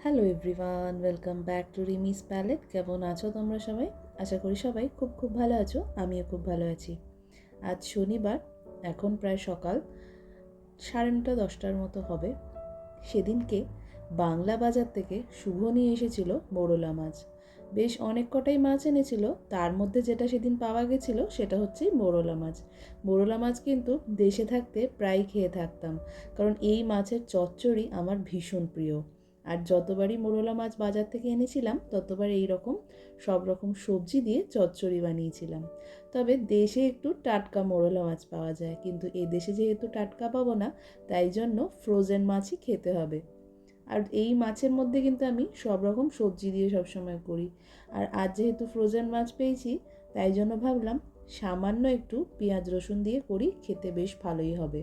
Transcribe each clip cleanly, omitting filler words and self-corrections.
Hello everyone, welcome back to Rimi's palette. কেমন আছো তোমরা সবাই? আশা করি সবাই খুব ভালো আছো। আমিও খুব ভালো আছি। আজ শনিবার, এখন প্রায় সকাল 9:30-10টার মতো হবে। সেদিনকে বাংলা বাজার থেকে শুভ নিয়ে এসেছিল মোরলা মাছ। বেশ অনেক কটাই মাছ এনেছিল, তার মধ্যে যেটা সেদিন পাওয়া গেছিল সেটা হচ্ছে মোরলা মাছ। মোরলা মাছ কিন্তু দেশে থাকতে প্রায় খেয়ে থাকতাম, কারণ এই মাছের চচ্চড়ি আমার ভীষণ প্রিয়। আর যতবারই মোরলা মাছ বাজার থেকে এনেছিলাম ততবার এই রকম সব রকম সবজি দিয়ে চচ্চড়ি বানিয়েছিলাম। তবে দেশে একটু টাটকা মোরলা মাছ পাওয়া যায়, কিন্তু এই দেশে যেহেতু টাটকা পাবো না, তাই জন্য ফ্রোজেন মাছই খেতে হবে। আর এই মাছের মধ্যে কিন্তু আমি সব রকম সবজি দিয়ে সবসময় করি। আর আজ যেহেতু ফ্রোজেন মাছ পেয়েছি, তাই জন্য ভাবলাম সামান্য একটু পেঁয়াজ রসুন দিয়ে করি, খেতে বেশ ভালোই হবে।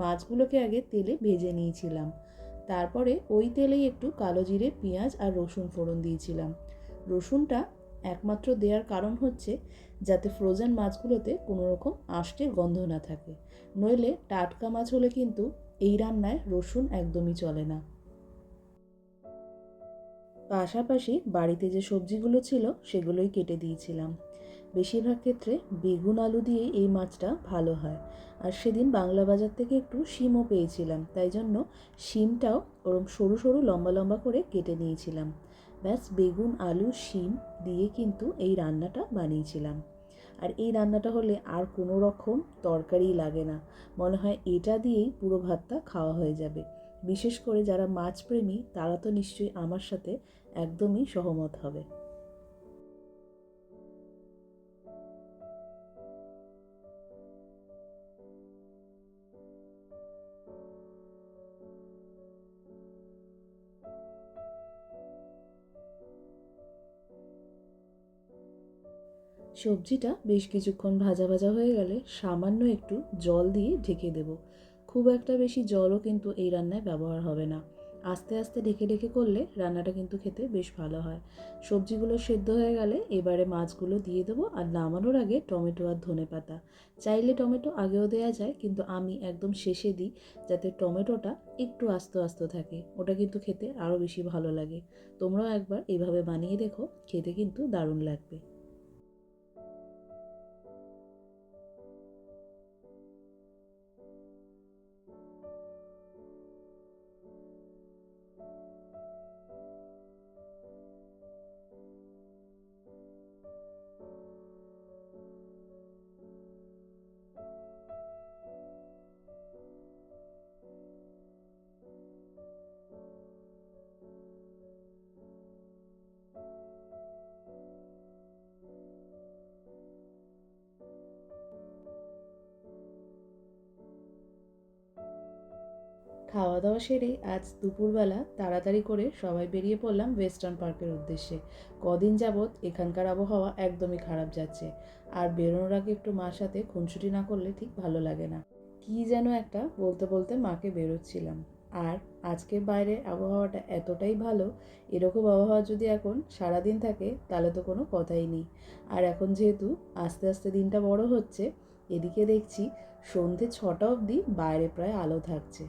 মাছগুলোকে আগে তেলে ভেজে নিয়েছিলাম, তারপরে ওই তেলেই একটু কালো জিরে, পেঁয়াজ আর রসুন ফোড়ন দিয়েছিলাম। রসুনটা একমাত্র দেওয়ার কারণ হচ্ছে যাতে ফ্রোজেন মাছগুলোতে কোনো রকম আষ্টে গন্ধ না থাকে, নইলে টাটকা মাছ হলে কিন্তু এই রান্নায় রসুন একদমই চলে না। পাশাপাশি বাড়িতে যে সবজিগুলো ছিল সেগুলোই কেটে দিয়েছিলাম। বেশিরভাগ ক্ষেত্রে বেগুন আলু দিয়ে এই মাছটা ভালো হয়। আর সেদিন বাংলা বাজার থেকে একটু শিমও পেয়েছিলাম, তাই জন্য শিমটাও ওরম সরু সরু লম্বা লম্বা করে কেটে নিয়েছিলাম। ব্যাস বেগুন আলু শিম দিয়ে কিন্তু এই রান্নাটা বানিয়েছিলাম। আর এই রান্নাটা হলে আর কোনো রকম তরকারি লাগে না, মনে হয় এটা দিয়েই পুরো ভাতটা খাওয়া হয়ে যাবে। বিশেষ করে যারা মাছপ্রেমী তারা তো নিশ্চয়ই আমার সাথে একদমই সহমত হবে। সবজিটা বেশ কিছুক্ষণ ভাজা ভাজা হয়ে গেলে সামান্য একটু জল দিয়ে ঢেকে দেব। খুব একটা বেশি জলও কিন্তু এই রান্নায় ব্যবহার হবে না। আস্তে আস্তে ঢেকে ঢেকে করলে রান্নাটা কিন্তু খেতে বেশ ভালো হয়। সবজিগুলো সেদ্ধ হয়ে গেলে এবারে মাছগুলো দিয়ে দেবো, আর নামানোর আগে টমেটো আর ধনেপাতা। চাইলে টমেটো আগেও দেওয়া যায়, কিন্তু আমি একদম শেষে দিই, যাতে টমেটোটা একটু আস্ত আস্ত থাকে। ওটা কিন্তু খেতে আরও বেশি ভালো লাগে। তোমরাও একবার এইভাবে বানিয়ে দেখো, খেতে কিন্তু দারুণ লাগবে। খাওয়া দাওয়া সেরে আজ দুপুরবেলা তাড়াতাড়ি করে সবাই বেরিয়ে পড়লাম ওয়েস্টার্ন পার্কের উদ্দেশ্যে। কদিন যাবৎ এখানকার আবহাওয়া একদমই খারাপ যাচ্ছে, আর বেরোনোর আগে একটু মার সাথে খুনসুটি না করলে ঠিক ভালো লাগে না। কি যেন একটা বলতে বলতে মাকে বেরোচ্ছিলাম। আর আজকের বাইরের আবহাওয়াটা এতটাই ভালো, এরকম আবহাওয়া যদি এখন সারাদিন থাকে তাহলে তো কোনো কথাই নেই। আর এখন যেহেতু আস্তে আস্তে দিনটা বড় হচ্ছে, এদিকে দেখছি সন্ধে 6টা অবধি বাইরে প্রায় আলো থাকছে।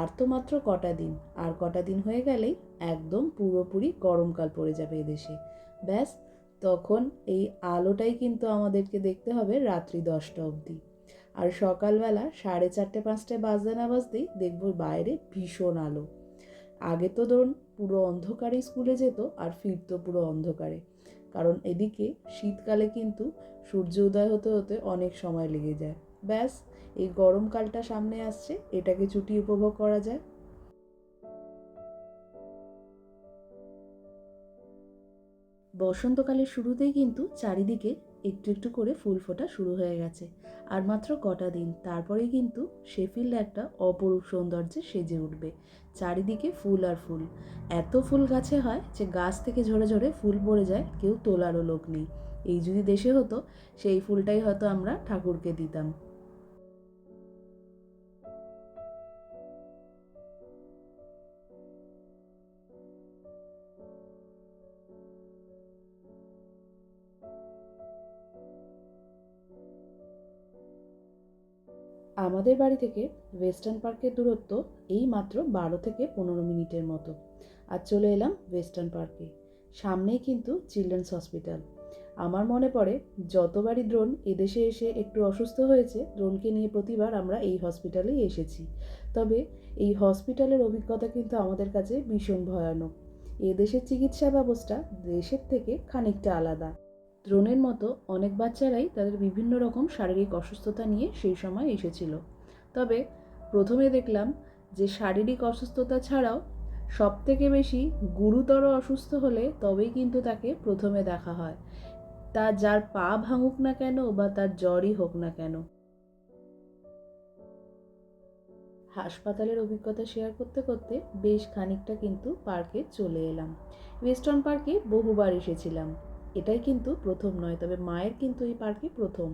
আর তো মাত্র কটা দিন, আর কটা দিন হয়ে গেলেই একদম পুরোপুরি গরমকাল পড়ে যাবে এদেশে। ব্যাস, তখন এই আলোটাই কিন্তু আমাদেরকে দেখতে হবে রাত্রি 10টা অবধি। আর সকালবেলা 4:30-5টায় বাজতে না বাজতেই দেখবো বাইরে ভীষণ আলো। আগে তো ধরুন পুরো অন্ধকারে স্কুলে যেত আর ফিরতো পুরো অন্ধকারে, কারণ এদিকে শীতকালে কিন্তু সূর্য উদয় হতে হতে অনেক সময় লেগে যায়। ব্যাস, এই গরমকালটা সামনে আসছে, এটাকে ছুটি উপভোগ করা যায়। বসন্তকালের শুরুতেই কিন্তু চারিদিকে একটু একটু করে ফুল ফোটা শুরু হয়ে গেছে। আর মাত্র কটা দিন, তারপরেই কিন্তু শেফিল্ড একটা অপরূপ সৌন্দর্যে সেজে উঠবে। চারিদিকে ফুল আর ফুল। এত ফুল গাছে হয় যে গাছ থেকে ঝরে ঝরে ফুল পড়ে যায়, কেউ তোলারও লোক নেই। এই যদি দেশে হতো, সেই ফুলটাই হয়তো আমরা ঠাকুরকে দিতাম। আমাদের বাড়ি থেকে ওয়েস্টার্ন পার্কের দূরত্ব এই মাত্র 12 থেকে 15 মিনিটের মতো। আর চলে এলাম ওয়েস্টার্ন পার্কে। সামনেই কিন্তু চিলড্রেন্স হসপিটাল। আমার মনে পড়ে যতবারই দ্রোণ এদেশে এসে একটু অসুস্থ হয়েছে, দ্রোণকে নিয়ে প্রতিবার আমরা এই হসপিটালেই এসেছি। তবে এই হসপিটালের অভিজ্ঞতা কিন্তু আমাদের কাছে ভীষণ ভয়ানক। এদেশের চিকিৎসা ব্যবস্থা দেশের থেকে খানিকটা আলাদা। দ্রোণের মতো অনেক বাচ্চারাই তাদের বিভিন্ন রকম শারীরিক অসুস্থতা নিয়ে সেই সময় এসেছিল। তবে প্রথমে দেখলাম যে শারীরিক অসুস্থতা ছাড়াও সবথেকে বেশি গুরুতর অসুস্থ হলে তবেই কিন্তু তাকে প্রথমে দেখা হয়, তা যার পা ভাঙুক না কেন বা তার জ্বরই হোক না কেন। হাসপাতালের অভিজ্ঞতা শেয়ার করতে করতে বেশ খানিকটা কিন্তু পার্কে চলে এলাম। ওয়েস্টার্ন পার্কে বহুবার এসেছিলাম, এটাই কিন্তু প্রথম নয়। তবে মায়ের কিন্তু এই পার্কে প্রথম।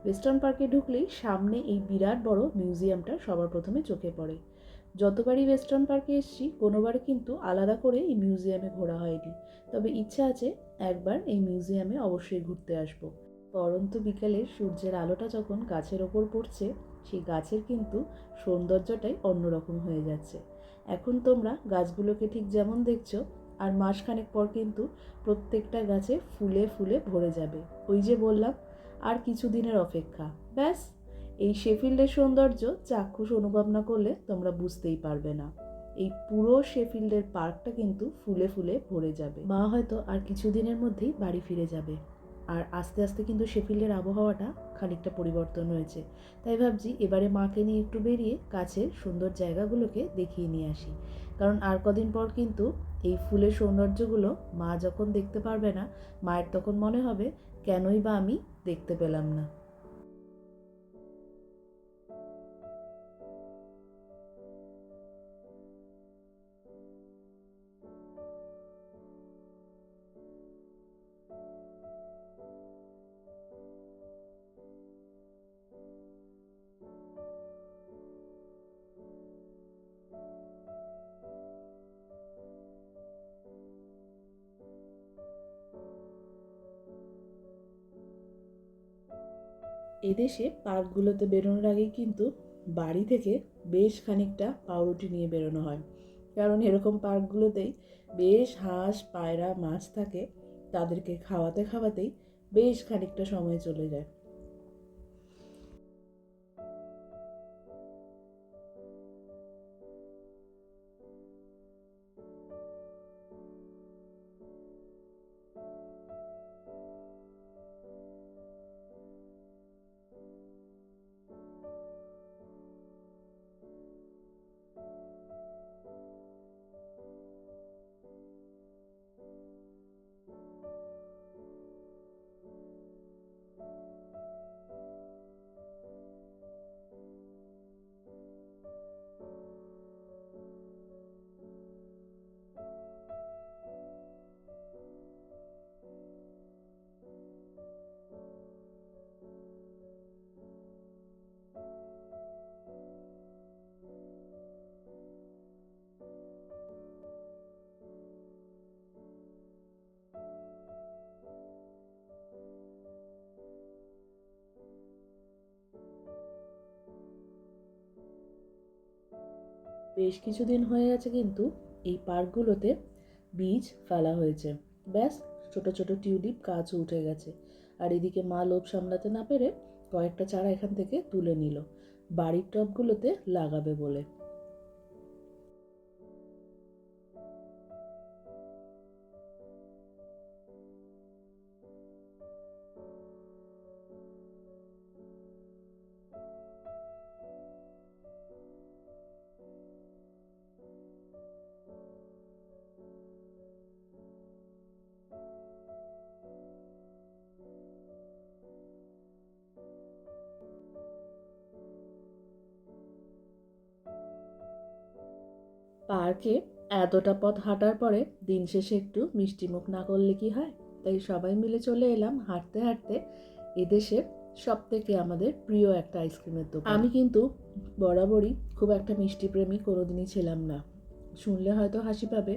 ওয়েস্টার্ন পার্কে ঢুকলেই সামনে এই বিরাট বড় মিউজিয়ামটা সবার প্রথমে চোখে পড়ে। যতবারই ওয়েস্টার্ন পার্কে এসেছি কোনোবার কিন্তু আলাদা করে এই মিউজিয়ামে ঘোরা হয়নি। তবে ইচ্ছা আছে একবার এই মিউজিয়ামে অবশ্যই ঘুরতে আসবো। পরন্ত বিকালের সূর্যের আলোটা যখন গাছের ওপর পড়ছে, সেই গাছের কিন্তু সৌন্দর্যটাই অন্যরকম হয়ে যাচ্ছে। এখন তোমরা গাছগুলোকে ঠিক যেমন দেখছো, আর মাসখানেক পর কিন্তু প্রত্যেকটা গাছে ফুলে ফুলে ভরে যাবে। ওই যে বললাম আর কিছু দিনের অপেক্ষা, ব্যাস। এই শেফিল্ডের সৌন্দর্য চাক্ষুষ অনুভব না করলে তোমরা বুঝতেই পারবে না। এই পুরো শেফিল্ডের পার্কটা কিন্তু ফুলে ফুলে ভরে যাবে। মা হয়তো আর কিছু দিনের মধ্যেই বাড়ি ফিরে যাবে, আর আস্তে আস্তে কিন্তু শেফিল্ডের আবহাওয়াটা খানিকটা পরিবর্তন হয়েছে। তাই ভাবছি এবারে মাকে নিয়ে একটু বেরিয়ে কাছের সুন্দর জায়গাগুলোকে দেখিয়ে নিয়ে আসি। কারণ আর কদিন পর কিন্তু এই ফুলের সৌন্দর্যগুলো মা যখন দেখতে পারবে না, মায়ের তখন মনে হবে কেনই বা আমি দেখতে পেলাম না। এদেশে পার্কগুলোতে বেরোনোর আগেই কিন্তু বাড়ি থেকে বেশ খানিকটা পাউরুটি নিয়ে বেরোনো হয়। কারণ এরকম পার্কগুলোতেই বেশ হাঁস, পায়রা, মাছ থাকে, তাদেরকে খাওয়াতে খাওয়াতেই বেশ খানিকটা সময় চলে যায়। বেশ কিছুদিন হয়ে গেছে কিন্তু এই পার্কগুলোতে বীজ ফেলা হয়েছে। ব্যাস, ছোট ছোট টিউলিপ গাছও উঠে গেছে। আর এদিকে মা লোভ সামলাতে না পেরে কয়েকটা চারা এখান থেকে তুলে নিল বাড়ির টবগুলোতে লাগাবে বলে। পার্কে এতটা পথ হাঁটার পরে দিন শেষে একটু মিষ্টিমুখ না করলে কি হয়। তাই সবাই মিলে চলে এলাম হাঁটতে হাঁটতে এদেশের সব থেকে আমাদের প্রিয় একটা আইসক্রিমের দোকান। আমি কিন্তু বরাবরই খুব একটা মিষ্টি প্রেমী কোনোদিনই ছিলাম না। শুনলে হয়তো হাসি পাবে,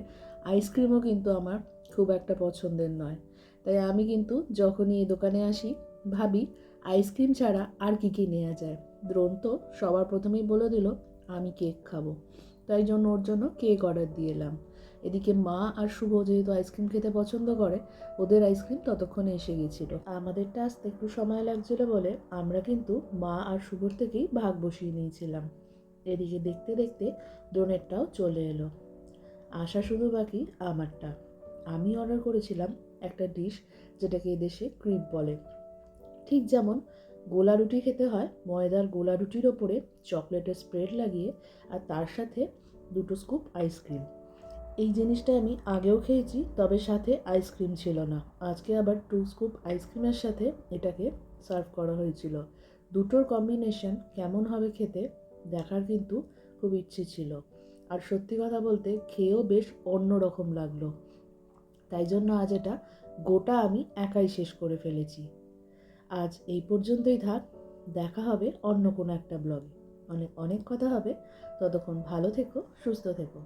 আইসক্রিমও কিন্তু আমার খুব একটা পছন্দের নয়। তাই আমি কিন্তু যখনই এই দোকানে আসি ভাবি আইসক্রিম ছাড়া আর কি কি নেওয়া যায়। দ্রোণ তো সবার প্রথমেই বলে দিল আমি কেক খাবো, তাই জন্য ওর জন্য কেক অর্ডার দিয়ে এলাম। এদিকে মা আর শুভ যেহেতু আইসক্রিম খেতে পছন্দ করে, ওদের আইসক্রিম ততক্ষণে এসে গেছিলো। আমাদেরটা আসতে একটু সময় লাগছিল বলে আমরা কিন্তু মা আর শুভর থেকেই ভাগ বসিয়ে নিয়েছিলাম। এদিকে দেখতে দেখতে ডোনেটটাও চলে এলো। আসা শুধু বাকি আমারটা। আমি অর্ডার করেছিলাম একটা ডিশ, যেটাকে এদেশে ক্রিপ বলে। ঠিক যেমন গোলা রুটি খেতে হয়, ময়দার গোলা রুটির ওপরে চকলেটের স্প্রেড লাগিয়ে আর তার সাথে 2 স্কুপ আইসক্রিম। এই জিনিসটা আমি আগেও খেয়েছি, তবে সাথে আইসক্রিম ছিল না। আজকে আবার 2 স্কুপ আইসক্রিমের সাথে এটাকে সার্ভ করা হয়েছিল। দুটোর কম্বিনেশন কেমন হবে খেতে দেখার কিন্তু খুব ইচ্ছে ছিল। আর সত্যি কথা বলতে খেয়েও বেশ অন্যরকম লাগলো। তাই জন্য আজ এটা গোটা আমি একাই শেষ করে ফেলেছি। আজ এই পর্যন্তই থাক, দেখা হবে অন্য কোনো একটা ব্লগে। অনেক অনেক কথা হবে। ততক্ষণ ভালো থেকো, সুস্থ থেকো।